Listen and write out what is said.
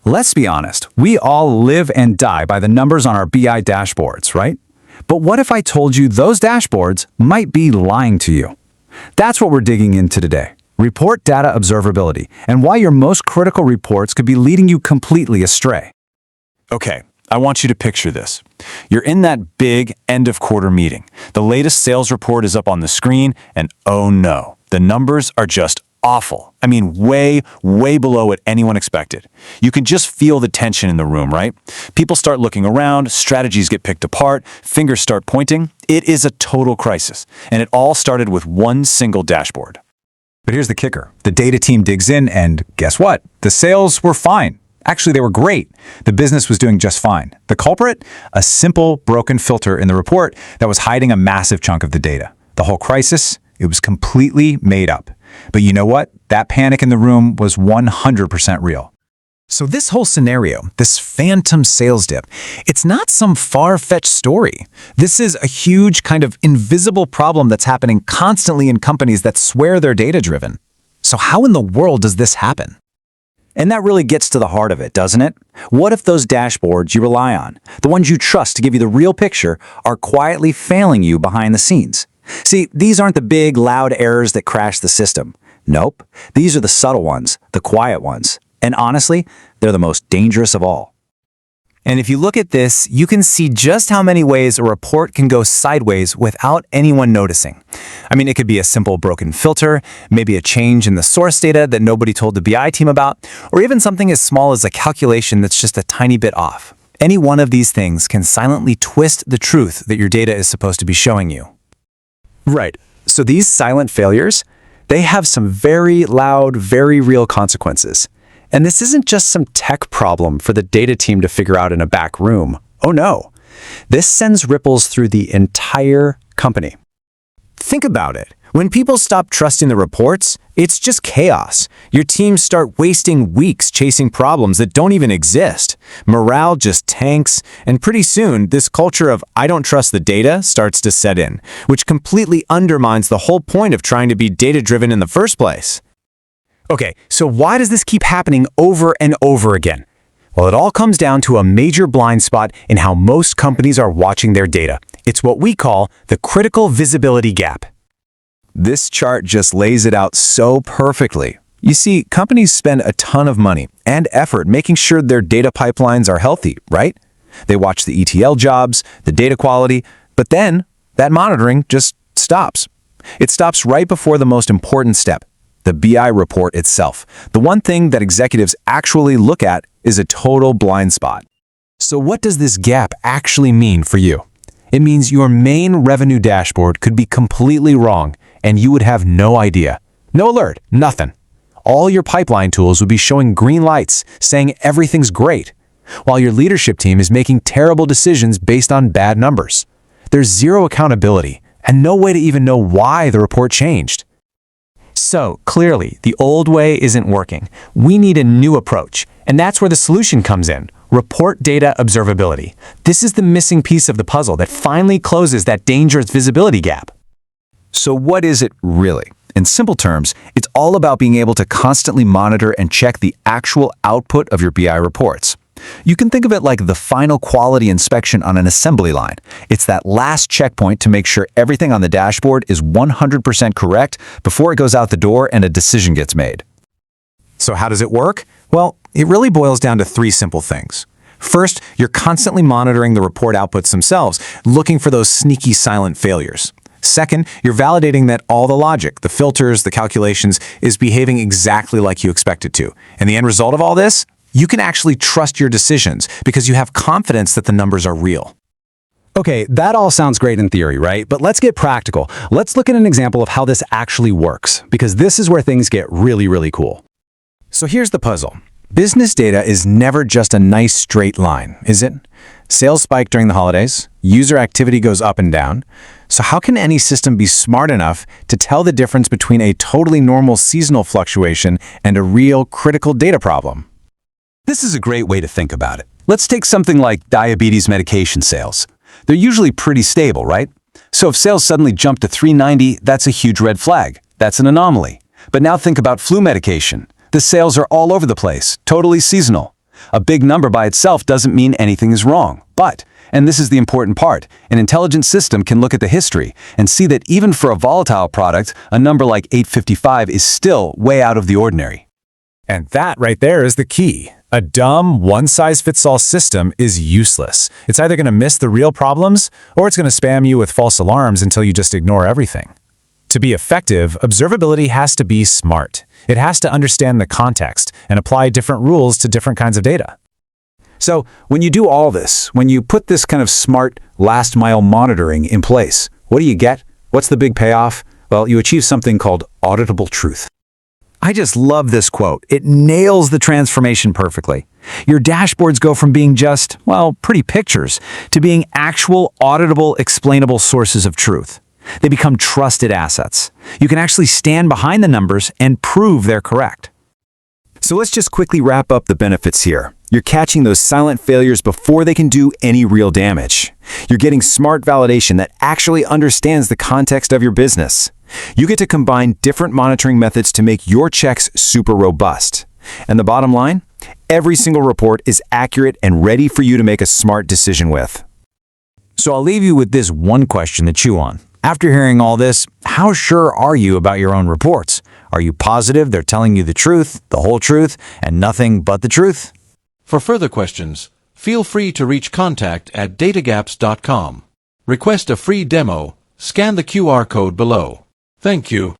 Let's be honest, we all live and die by the numbers on our BI dashboards, right? But what if I told you those dashboards might be lying to you? That's what we're digging into today. Report data observability, and why your most critical reports could be leading you completely astray. Okay, I want you to picture this. You're in that big end-of-quarter meeting. The latest sales report is up on the screen, and oh no, the numbers are just awful. I mean, way below what anyone expected. You can just feel the tension in the room, right? People start looking around, strategies get picked apart, fingers start pointing. It is a total crisis, and it all started with one single dashboard. But here's the kicker. The data team digs in, and guess what? The sales were fine. Actually, they were great. The business was doing just fine. The culprit? A simple, broken filter in the report that was hiding a massive chunk of the data. The whole crisis? It was completely made up. But you know what? That panic in the room was 100% real. So this whole scenario, this phantom sales dip, it's not some far-fetched story. This is a huge kind of invisible problem that's happening constantly in companies that swear they're data-driven. So how in the world does this happen? And that really gets to the heart of it, doesn't it? What if those dashboards you rely on, the ones you trust to give you the real picture, are quietly failing you behind the scenes? See, these aren't the big, loud errors that crash the system. Nope. These are the subtle ones, the quiet ones. And honestly, they're the most dangerous of all. And if you look at this, you can see just how many ways a report can go sideways without anyone noticing. I mean, it could be a simple broken filter, maybe a change in the source data that nobody told the BI team about, or even something as small as a calculation that's just a tiny bit off. Any one of these things can silently twist the truth that your data is supposed to be showing you. Right. So these silent failures, they have some very loud, very real consequences. And this isn't just some tech problem for the data team to figure out in a back room. Oh no. This sends ripples through the entire company. Think about it. When people stop trusting the reports, it's just chaos. Your teams start wasting weeks chasing problems that don't even exist. Morale just tanks, and pretty soon, this culture of "I don't trust the data" starts to set in, which completely undermines the whole point of trying to be data-driven in the first place. Okay, so why does this keep happening over and over again? Well, it all comes down to a major blind spot in how most companies are watching their data. It's what we call the critical visibility gap. This chart just lays it out so perfectly. You see, companies spend a ton of money and effort making sure their data pipelines are healthy, right? They watch the ETL jobs, the data quality, but then that monitoring just stops. It stops right before the most important step, the BI report itself. The one thing that executives actually look at is a total blind spot. So what does this gap actually mean for you? It means your main revenue dashboard could be completely wrong, and you would have no idea. No alert, nothing. All your pipeline tools would be showing green lights, saying everything's great, while your leadership team is making terrible decisions based on bad numbers. There's zero accountability, and no way to even know why the report changed. So, clearly, the old way isn't working. We need a new approach, and that's where the solution comes in. Report data observability. This is the missing piece of the puzzle that finally closes that dangerous visibility gap. So what is it really? In simple terms, it's all about being able to constantly monitor and check the actual output of your BI reports. You can think of it like the final quality inspection on an assembly line. It's that last checkpoint to make sure everything on the dashboard is 100% correct before it goes out the door and a decision gets made. So how does it work? Well, it really boils down to three simple things. First, you're constantly monitoring the report outputs themselves, looking for those sneaky silent failures. Second, you're validating that all the logic, the filters, the calculations, is behaving exactly like you expect it to. And the end result of all this? You can actually trust your decisions because you have confidence that the numbers are real. Okay, that all sounds great in theory, right? But let's get practical. Let's look at an example of how this actually works, because this is where things get really, really cool. So here's the puzzle. Business data is never just a nice straight line, is it? Sales spike during the holidays, user activity goes up and down. So how can any system be smart enough to tell the difference between a totally normal seasonal fluctuation and a real critical data problem? This is a great way to think about it. Let's take something like diabetes medication sales. They're usually pretty stable, right? So if sales suddenly jump to 390, that's a huge red flag. That's an anomaly. But now think about flu medication. The sales are all over the place, totally seasonal. A big number by itself doesn't mean anything is wrong, but, and this is the important part, an intelligent system can look at the history and see that even for a volatile product, a number like 855 is still way out of the ordinary. And that right there is the key. A dumb, one-size-fits-all system is useless. It's either going to miss the real problems, or it's going to spam you with false alarms until you just ignore everything. To be effective, observability has to be smart. It has to understand the context and apply different rules to different kinds of data. So when you do all this, when you put this kind of smart last-mile monitoring in place, what do you get? What's the big payoff? Well, you achieve something called auditable truth. I just love this quote. It nails the transformation perfectly. Your dashboards go from being just, well, pretty pictures to being actual, auditable, explainable sources of truth. They become trusted assets. You can actually stand behind the numbers and prove they're correct. So let's just quickly wrap up the benefits here. You're catching those silent failures before they can do any real damage. You're getting smart validation that actually understands the context of your business. You get to combine different monitoring methods to make your checks super robust. And the bottom line? Every single report is accurate and ready for you to make a smart decision with. So I'll leave you with this one question to chew on. After hearing all this, how sure are you about your own reports? Are you positive they're telling you the truth, the whole truth, and nothing but the truth? For further questions, feel free to reach contact@datagaps.com. Request a free demo, scan the QR code below. Thank you.